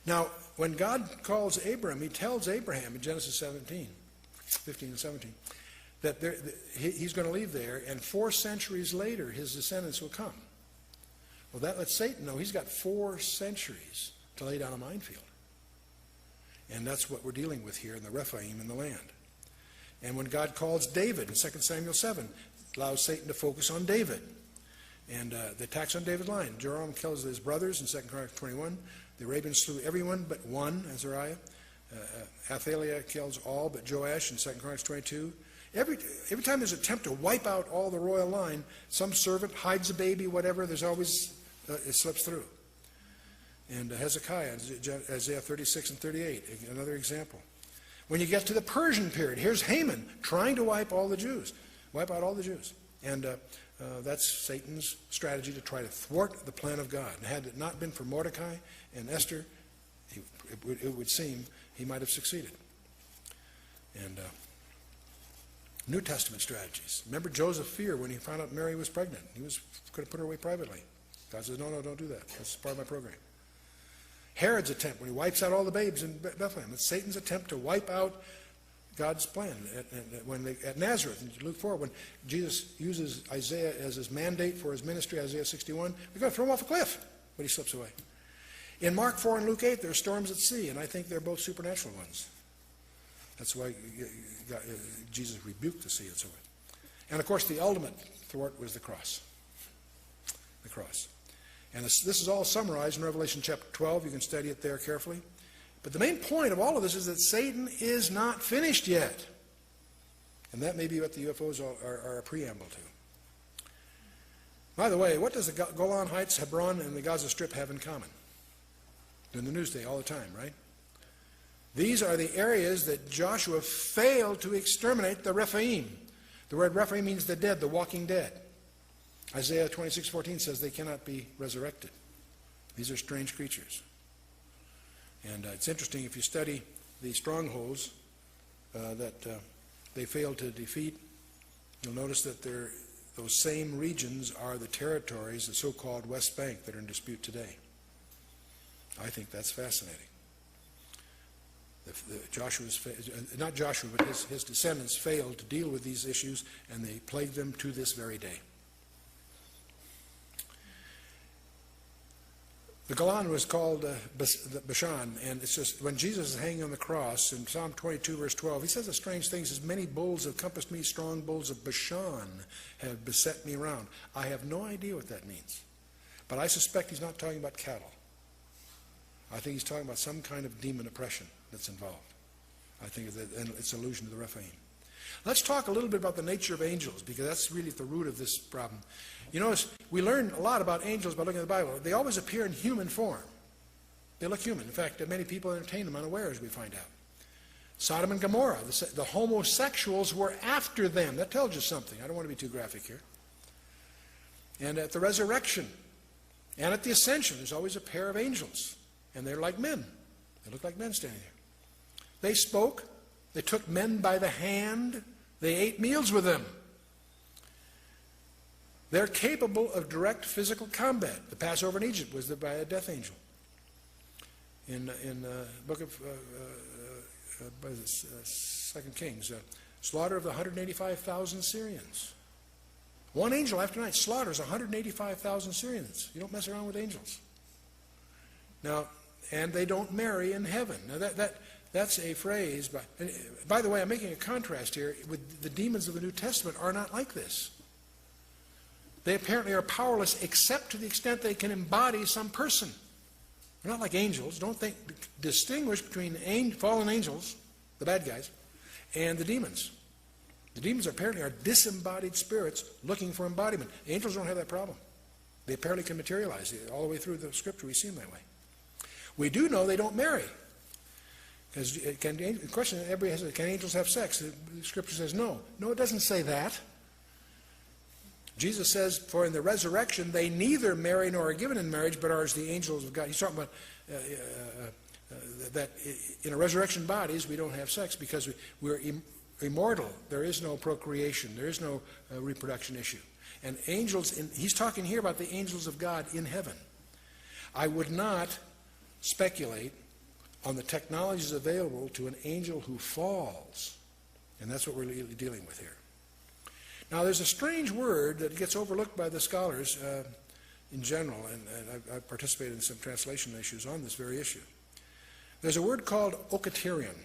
S1: now when God calls Abraham, he tells Abraham in Genesis 15 and 17, that he's going to leave there, and 4 centuries later his descendants will come. Well, that lets Satan know he's got 4 centuries to lay down a minefield. And that's what we're dealing with here in the Rephaim in the land. And when God calls David in 2 Samuel 7, allows Satan to focus on David. And the attacks on David's line. Joram kills his brothers in 2 Chronicles 21. The Arabians slew everyone but one, Azariah. Athaliah kills all but Joash in 2 Chronicles 22. Every time there's an attempt to wipe out all the royal line, some servant hides a baby, whatever, there's always, it slips through. And Hezekiah, Isaiah 36 and 38, another example. When you get to the Persian period, here's Haman trying to wipe out all the Jews. And that's Satan's strategy to try to thwart the plan of God. And had it not been for Mordecai and Esther, it would seem he might have succeeded. And New Testament strategies. Remember Joseph's fear when he found out Mary was pregnant. He could have put her away privately. God says, no, don't do that. That's part of my program. Herod's attempt when he wipes out all the babes in Bethlehem. It's Satan's attempt to wipe out God's plan. At Nazareth, in Luke 4, when Jesus uses Isaiah as his mandate for his ministry, Isaiah 61, we're going to throw him off a cliff, but he slips away. In Mark 4 and Luke 8, there are storms at sea, and I think they're both supernatural ones. That's why Jesus rebuked the sea and so on. And of course, the ultimate thwart was the cross. The cross. And this is all summarized in Revelation chapter 12. You can study it there carefully. But the main point of all of this is that Satan is not finished yet. And that may be what the UFOs are a preamble to. By the way, what does the Golan Heights, Hebron, and the Gaza Strip have in common? They're in the news today all the time, right? These are the areas that Joshua failed to exterminate the Rephaim. The word Rephaim means the dead, the walking dead. Isaiah 26:14 says they cannot be resurrected. These are strange creatures. And it's interesting, if you study the strongholds that they failed to defeat, you'll notice that those same regions are the territories, the so-called West Bank, that are in dispute today. I think that's fascinating. Not Joshua, but his descendants failed to deal with these issues, and they plague them to this very day. The Golan was called Bashan, and it's just when Jesus is hanging on the cross in Psalm 22, verse 12, he says a strange thing. He says, "Many bulls have compassed me, strong bulls of Bashan have beset me round." I have no idea what that means, but I suspect he's not talking about cattle. I think he's talking about some kind of demon oppression that's involved. I think it's an allusion to the Rephaim. Let's talk a little bit about the nature of angels, because that's really at the root of this problem. You notice we learn a lot about angels by looking at the Bible. They always appear in human form. They look human. In fact, many people entertain them unawares, we find out. Sodom and Gomorrah, the homosexuals were after them. That tells you something. I don't want to be too graphic here. And at the resurrection and at the ascension, there's always a pair of angels. And they're like men. They look like men standing there. They spoke. They took men by the hand. They ate meals with them. They're capable of direct physical combat. The Passover in Egypt was by a death angel. In the book of 2 Kings, slaughter of the 185,000 Syrians. One angel after night slaughters 185,000 Syrians. You don't mess around with angels. Now, and they don't marry in heaven. Now that's a phrase. By the way, I'm making a contrast here. With the demons of the New Testament are not like this. They apparently are powerless except to the extent they can embody some person. They're not like angels. Don't think, distinguish between fallen angels, the bad guys, and the demons. The demons apparently are disembodied spirits looking for embodiment. Angels don't have that problem. They apparently can materialize. All the way through the scripture we see them that way. We do know they don't marry. Because the question everybody has, can angels have sex? The scripture says no. No, it doesn't say that. Jesus says, for in the resurrection they neither marry nor are given in marriage, but are as the angels of God. He's talking about that in a resurrection bodies we don't have sex because we're immortal. There is no procreation. There is no reproduction issue. And angels, he's talking here about the angels of God in heaven. I would not speculate on the technologies available to an angel who falls. And that's what we're really dealing with here. Now, there's a strange word that gets overlooked by the scholars in general, and I've participated in some translation issues on this very issue. There's a word called okaterion,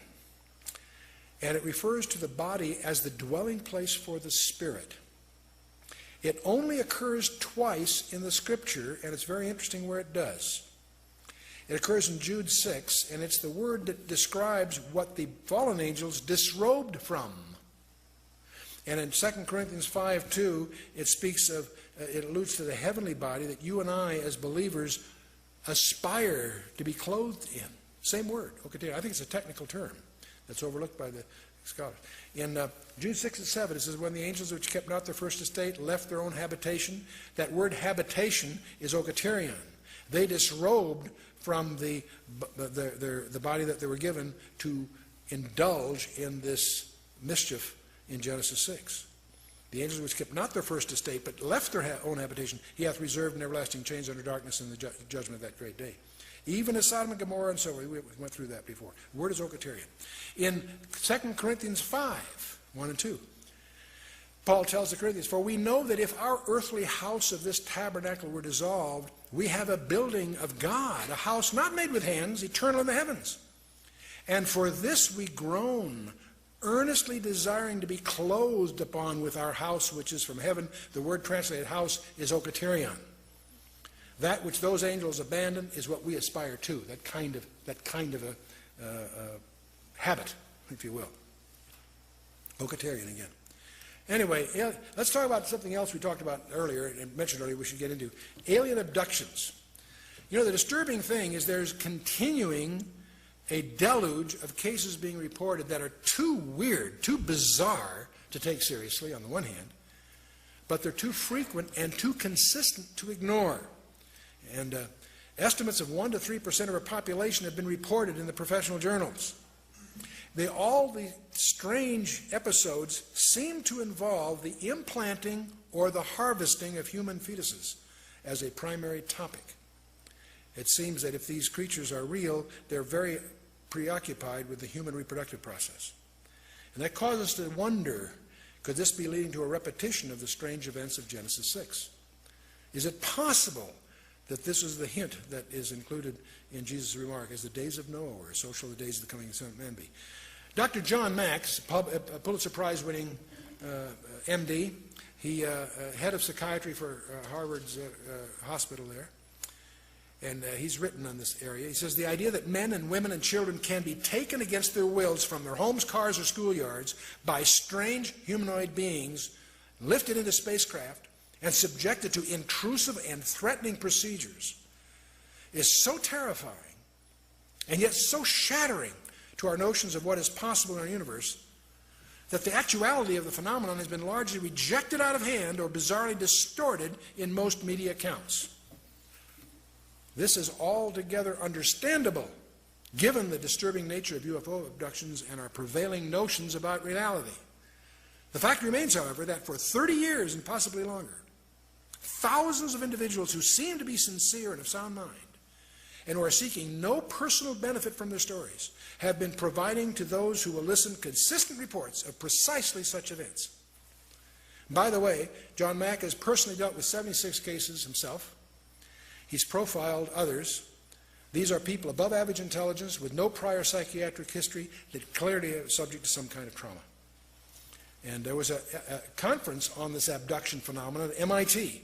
S1: and it refers to the body as the dwelling place for the spirit. It only occurs twice in the scripture, and it's very interesting where it does. It occurs in Jude 6, and it's the word that describes what the fallen angels disrobed from. And in 2 Corinthians 5:2, it speaks of, it alludes to the heavenly body that you and I as believers aspire to be clothed in. Same word, okaterion. I think it's a technical term that's overlooked by the scholars. In Jude 6 and 7, it says, when the angels which kept not their first estate left their own habitation, that word habitation is okaterion. They disrobed from the body that they were given to indulge in this mischief in Genesis 6. The angels which kept not their first estate, but left their own habitation, he hath reserved in everlasting chains under darkness in the judgment of that great day. Even as Sodom and Gomorrah and so on. We went through that before. The word is okaterion. In 2 Corinthians 5, 1 and 2, Paul tells the Corinthians, for we know that if our earthly house of this tabernacle were dissolved, we have a building of God, a house not made with hands, eternal in the heavens. And for this we groan, earnestly desiring to be clothed upon with our house which is from heaven. The word translated house is okaterion. That which those angels abandoned is what we aspire to, that kind of a habit, if you will. Okaterion again. Anyway, let's talk about something else we talked about earlier and mentioned earlier we should get into. Alien abductions. You know, the disturbing thing is there's continuing a deluge of cases being reported that are too weird, too bizarre to take seriously on the one hand, but they're too frequent and too consistent to ignore. And estimates of 1 to 3% of our population have been reported in the professional journals. All the strange episodes seem to involve the implanting or the harvesting of human fetuses as a primary topic. It seems that if these creatures are real, they're very preoccupied with the human reproductive process. And that causes us to wonder, could this be leading to a repetition of the strange events of Genesis 6? Is it possible that this is the hint that is included in Jesus' remark, as the days of Noah were, so shall the days of the coming Son of Man be. Dr. John Max, a Pulitzer Prize-winning MD, he head of psychiatry for Harvard's hospital there, and he's written on this area. He says, the idea that men and women and children can be taken against their wills from their homes, cars, or schoolyards by strange humanoid beings, lifted into spacecraft, and subjected to intrusive and threatening procedures is so terrifying and yet so shattering to our notions of what is possible in our universe that the actuality of the phenomenon has been largely rejected out of hand or bizarrely distorted in most media accounts. This is altogether understandable given the disturbing nature of UFO abductions and our prevailing notions about reality. The fact remains, however, that for 30 years and possibly longer, thousands of individuals who seem to be sincere and of sound mind and who are seeking no personal benefit from their stories have been providing to those who will listen consistent reports of precisely such events. By the way, John Mack has personally dealt with 76 cases himself. He's profiled others. These are people above average intelligence with no prior psychiatric history that clearly are subject to some kind of trauma. And there was a conference on this abduction phenomenon at MIT.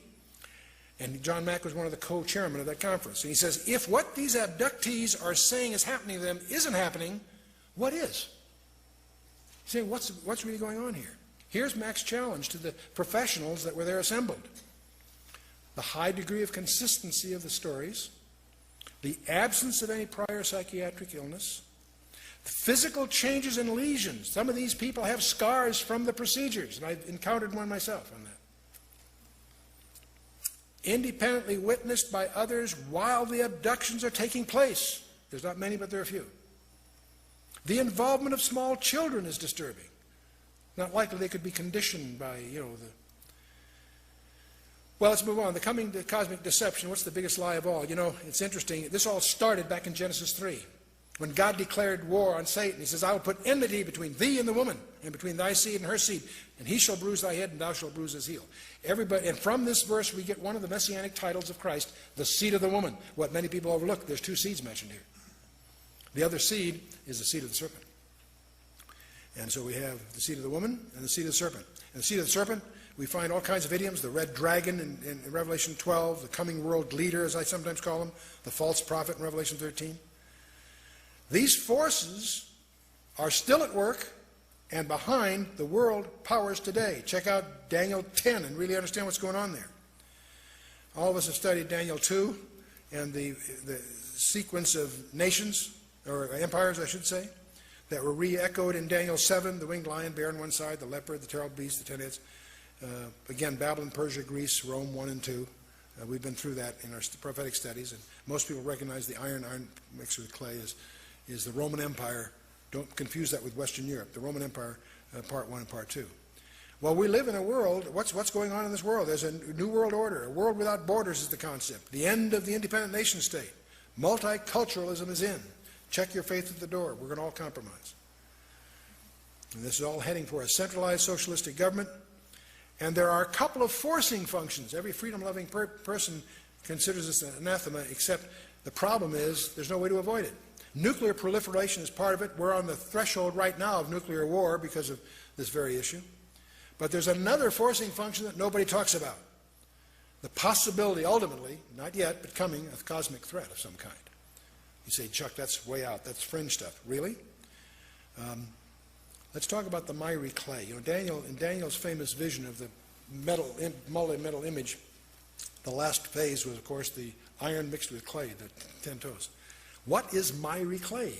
S1: And John Mack was one of the co-chairmen of that conference. And he says, if what these abductees are saying is happening to them isn't happening, what is? He's saying, what's really going on here? Here's Mack's challenge to the professionals that were there assembled. The high degree of consistency of the stories, the absence of any prior psychiatric illness, physical changes and lesions. Some of these people have scars from the procedures, and I've encountered one myself on that. Independently witnessed by others while the abductions are taking place. There's not many, but there are a few. The involvement of small children is disturbing. Not likely they could be conditioned by, Well, let's move on. The coming to cosmic deception, what's the biggest lie of all? It's interesting. This all started back in Genesis 3. When God declared war on Satan, he says, I will put enmity between thee and the woman, and between thy seed and her seed, and he shall bruise thy head, and thou shalt bruise his heel. And from this verse, we get one of the messianic titles of Christ, the seed of the woman. What many people overlook, there's two seeds mentioned here. The other seed is the seed of the serpent. And so we have the seed of the woman and the seed of the serpent. And the seed of the serpent, we find all kinds of idioms, the red dragon in Revelation 12, the coming world leader, as I sometimes call him, the false prophet in Revelation 13. These forces are still at work and behind the world powers today. Check out Daniel 10 and really understand what's going on there. All of us have studied Daniel 2 and the sequence of nations, or empires I should say, that were re-echoed in Daniel 7, the winged lion, bear on one side, the leopard, the terrible beast, the 10 heads. Again, Babylon, Persia, Greece, Rome 1 and 2. We've been through that in our prophetic studies, and most people recognize the iron mixed with clay is the Roman Empire. Don't confuse that with Western Europe. The Roman Empire, part 1 and part 2. Well, we live in a world, what's going on in this world? There's a new world order. A world without borders is the concept. The end of the independent nation state. Multiculturalism is in. Check your faith at the door. We're going to all compromise. And this is all heading for a centralized socialistic government. And there are a couple of forcing functions. Every freedom-loving person considers this an anathema, except the problem is there's no way to avoid it. Nuclear proliferation is part of it. We're on the threshold right now of nuclear war because of this very issue. But there's another forcing function that nobody talks about. The possibility, ultimately, not yet, but coming, of cosmic threat of some kind. You say, Chuck, that's way out. That's fringe stuff. Really? Let's talk about the miry clay. In Daniel's famous vision of the multi-metal image, the last phase was, of course, the iron mixed with clay, the 10 toes. What is miry clay?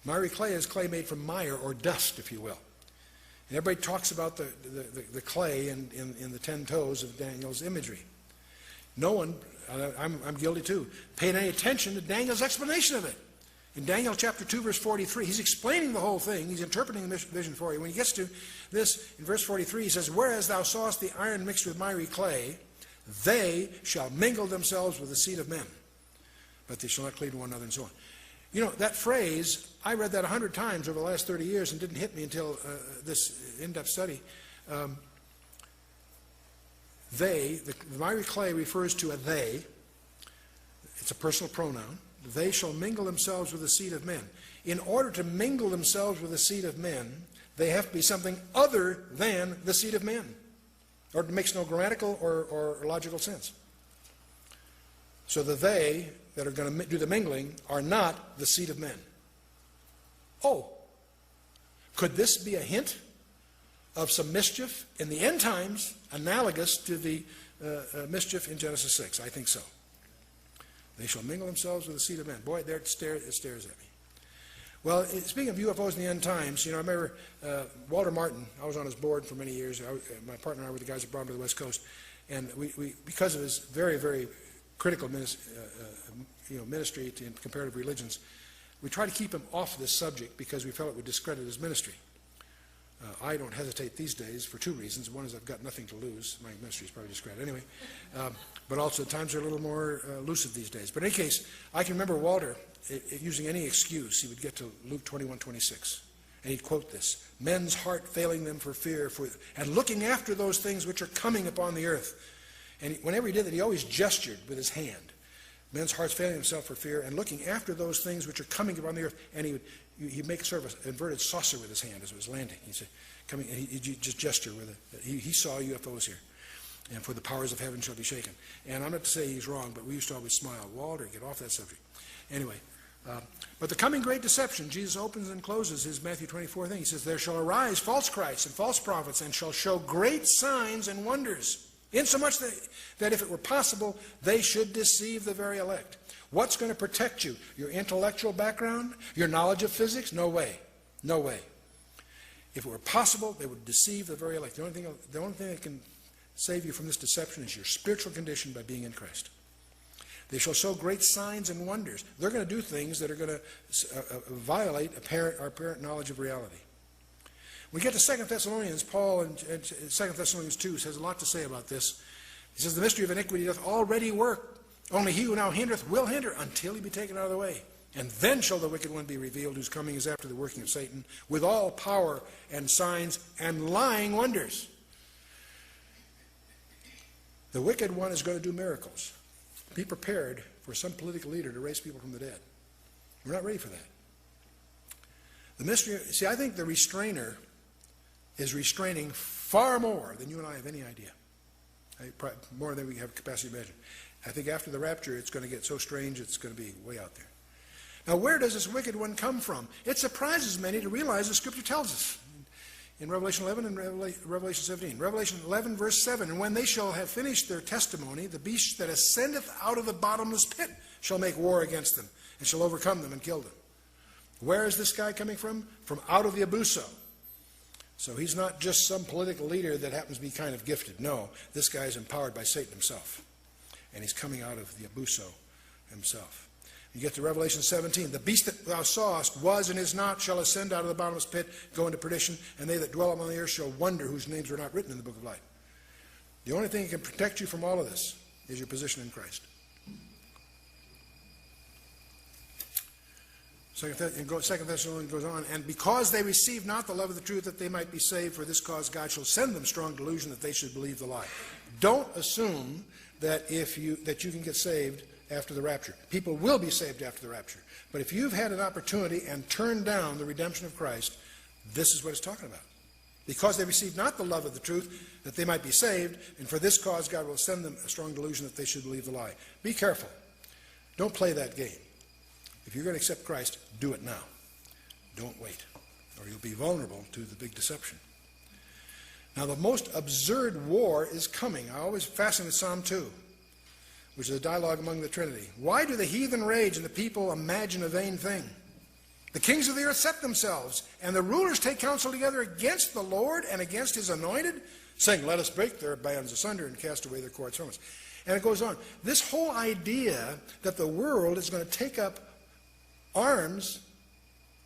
S1: Miry clay is clay made from mire, or dust, if you will. And everybody talks about the clay in the 10 toes of Daniel's imagery. No one, I'm guilty too, paid any attention to Daniel's explanation of it. In Daniel chapter 2, verse 43, he's explaining the whole thing. He's interpreting the vision for you. When he gets to this, in verse 43, he says, whereas thou sawest the iron mixed with miry clay, they shall mingle themselves with the seed of men, but they shall not cleave to one another, and so on. You know, that phrase, I read that 100 times over the last 30 years and didn't hit me until this in-depth study. The miry clay refers to a they. It's a personal pronoun. They shall mingle themselves with the seed of men. In order to mingle themselves with the seed of men, they have to be something other than the seed of men, or it makes no grammatical or logical sense. So the they that are going to do the mingling are not the seed of men. Oh, could this be a hint of some mischief in the end times analogous to the mischief in Genesis 6? I think so. They shall mingle themselves with the seed of men. Boy, there it stares at me. Well, speaking of UFOs in the end times, I remember Walter Martin. I was on his board for many years. My partner and I were the guys that brought him to the West Coast. And we because of his very, very critical ministry to comparative religions, we try to keep him off this subject because we felt it would discredit his ministry. I don't hesitate these days for two reasons. One is I've got nothing to lose. My ministry is probably discredited anyway. But also times are a little more lucid these days. But in any case, I can remember Walter, using any excuse, he would get to Luke 21:26. And he'd quote this: men's heart failing them for fear, and looking after those things which are coming upon the earth. And whenever he did that, he always gestured with his hand. Men's hearts failing themselves for fear, and looking after those things which are coming upon the earth. And he'd make sort of an inverted saucer with his hand as it was landing. He'd say, coming, and he'd just gesture with it. He saw UFOs here. And for the powers of heaven shall be shaken. And I'm not to say he's wrong, but we used to always smile. Walter, get off that subject. Anyway, but the coming great deception, Jesus opens and closes his Matthew 24 thing. He says, there shall arise false Christs and false prophets, and shall show great signs and wonders, insomuch that if it were possible, they should deceive the very elect. What's going to protect you? Your intellectual background? Your knowledge of physics? No way. No way. If it were possible, they would deceive the very elect. The only thing that can save you from this deception is your spiritual condition by being in Christ. They shall show great signs and wonders. They're going to do things that are going to violate our apparent knowledge of reality. We get to 2 Thessalonians, Paul in 2 Thessalonians 2 says a lot to say about this. He says, the mystery of iniquity doth already work. Only he who now hindereth will hinder until he be taken out of the way. And then shall the wicked one be revealed, whose coming is after the working of Satan, with all power and signs and lying wonders. The wicked one is going to do miracles. Be prepared for some political leader to raise people from the dead. We're not ready for that. The mystery, see, I think the restrainer is restraining far more than you and I have any idea. More than we have capacity to imagine. I think after the rapture, it's going to get so strange, it's going to be way out there. Now, where does this wicked one come from? It surprises many to realize the Scripture tells us. In Revelation 11 and Revelation 17. Revelation 11, verse 7, and when they shall have finished their testimony, the beast that ascendeth out of the bottomless pit shall make war against them, and shall overcome them and kill them. Where is this guy coming from? From out of the abuso. So he's not just some political leader that happens to be kind of gifted. No, this guy is empowered by Satan himself. And he's coming out of the abuso himself. You get to Revelation 17. The beast that thou sawest was and is not, shall ascend out of the bottomless pit, go into perdition, and they that dwell upon the earth shall wonder whose names are not written in the book of life. The only thing that can protect you from all of this is your position in Christ. 2 Thessalonians goes on, and because they received not the love of the truth that they might be saved, for this cause God shall send them strong delusion that they should believe the lie. Don't assume that you can get saved after the rapture. People will be saved after the rapture. But if you've had an opportunity and turned down the redemption of Christ, this is what it's talking about. Because they received not the love of the truth, that they might be saved, and for this cause God will send them a strong delusion that they should believe the lie. Be careful. Don't play that game. If you're going to accept Christ, do it now. Don't wait, or you'll be vulnerable to the big deception. Now, the most absurd war is coming. I always fasten with Psalm 2. Which is a dialogue among the Trinity. Why do the heathen rage and the people imagine a vain thing? The kings of the earth set themselves, and the rulers take counsel together against the Lord and against his anointed, saying, let us break their bands asunder and cast away their cords from us. And it goes on. This whole idea that the world is going to take up arms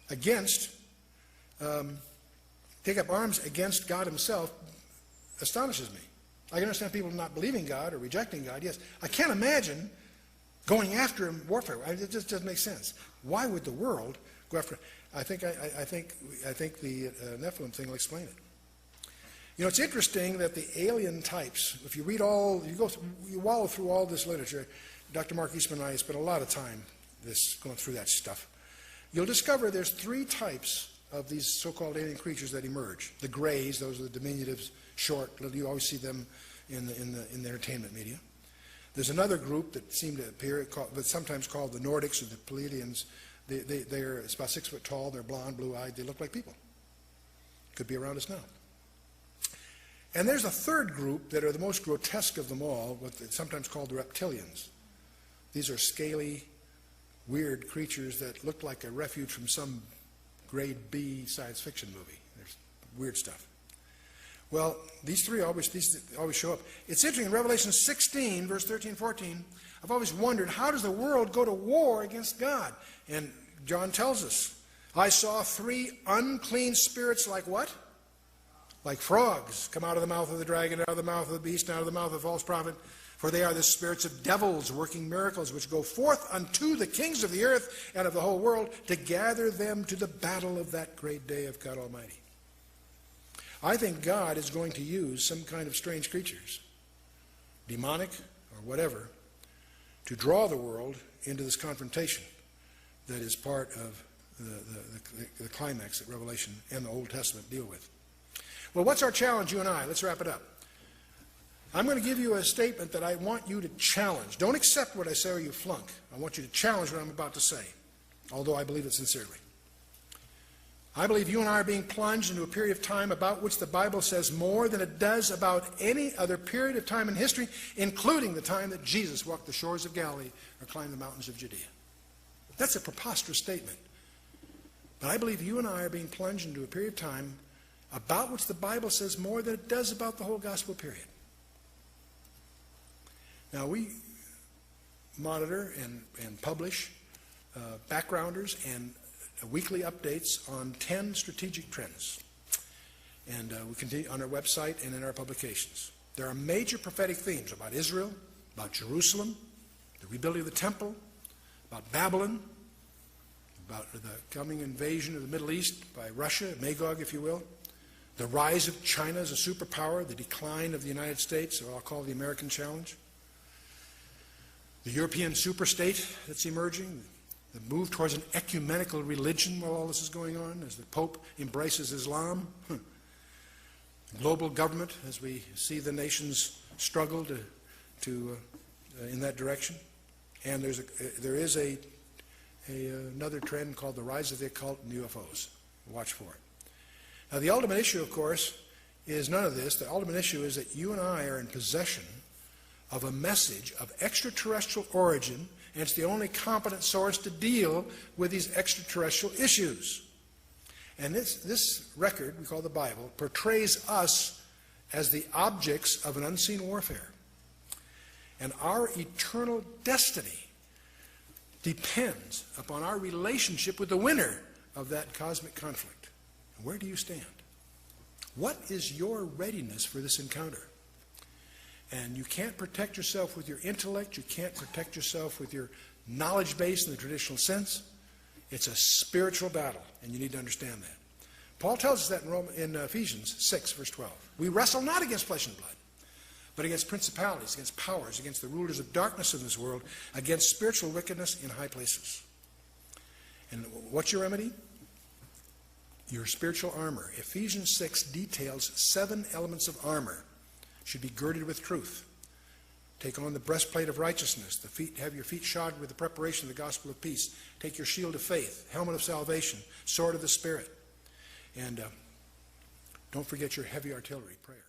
S1: against God himself astonishes me. I can understand people not believing God or rejecting God, yes. I can't imagine going after him warfare. It just doesn't make sense. Why would the world go after him? I think the Nephilim thing will explain it. You know, it's interesting that the alien types, if you read you wallow through all this literature, Dr. Mark Eastman and I spent a lot of time going through that stuff. You'll discover there's 3 types of these so-called alien creatures that emerge. The grays, those are the diminutives, short, you always see them in the entertainment media. There's another group that seem to appear, but sometimes called the Nordics or the Pleiadians. They're about 6 foot tall, they're blonde, blue-eyed, they look like people. Could be around us now. And there's a third group that are the most grotesque of them all, what it's sometimes called the reptilians. These are scaly, weird creatures that look like a refuge from some grade B science fiction movie. There's weird stuff. Well, these always show up. It's interesting, in Revelation 16, verse 13, 14, I've always wondered, how does the world go to war against God? And John tells us, I saw 3 unclean spirits like what? Like frogs come out of the mouth of the dragon, out of the mouth of the beast, and out of the mouth of the false prophet. For they are the spirits of devils working miracles, which go forth unto the kings of the earth and of the whole world to gather them to the battle of that great day of God Almighty. I think God is going to use some kind of strange creatures, demonic or whatever, to draw the world into this confrontation that is part of the climax that Revelation and the Old Testament deal with. Well, what's our challenge, you and I? Let's wrap it up. I'm going to give you a statement that I want you to challenge. Don't accept what I say or you flunk. I want you to challenge what I'm about to say, although I believe it sincerely. I believe you and I are being plunged into a period of time about which the Bible says more than it does about any other period of time in history, including the time that Jesus walked the shores of Galilee or climbed the mountains of Judea. That's a preposterous statement. But I believe you and I are being plunged into a period of time about which the Bible says more than it does about the whole gospel period. Now, we monitor and publish backgrounders and weekly updates on 10 strategic trends. And we continue on our website and in our publications. There are major prophetic themes about Israel, about Jerusalem, the rebuilding of the temple, about Babylon, about the coming invasion of the Middle East by Russia, Magog, if you will, the rise of China as a superpower, the decline of the United States, or I'll call the American challenge, the European superstate that's emerging, the move towards an ecumenical religion while all this is going on, as the Pope embraces Islam, global government as we see the nations struggle to in that direction, and there is another trend called the rise of the occult and UFOs. Watch for it. Now, the ultimate issue, of course, is none of this. The ultimate issue is that you and I are in possession of a message of extraterrestrial origin, and it's the only competent source to deal with these extraterrestrial issues. And this record, we call the Bible, portrays us as the objects of an unseen warfare. And our eternal destiny depends upon our relationship with the winner of that cosmic conflict. And where do you stand? What is your readiness for this encounter? And you can't protect yourself with your intellect. You can't protect yourself with your knowledge base in the traditional sense. It's a spiritual battle, and you need to understand that. Paul tells us that in Ephesians 6, verse 12. We wrestle not against flesh and blood, but against principalities, against powers, against the rulers of darkness in this world, against spiritual wickedness in high places. And what's your remedy? Your spiritual armor. Ephesians 6 details 7 elements of armor. Should be girded with truth. Take on the breastplate of righteousness. Have your feet shod with the preparation of the gospel of peace. Take your shield of faith, helmet of salvation, sword of the Spirit. And don't forget your heavy artillery, prayer.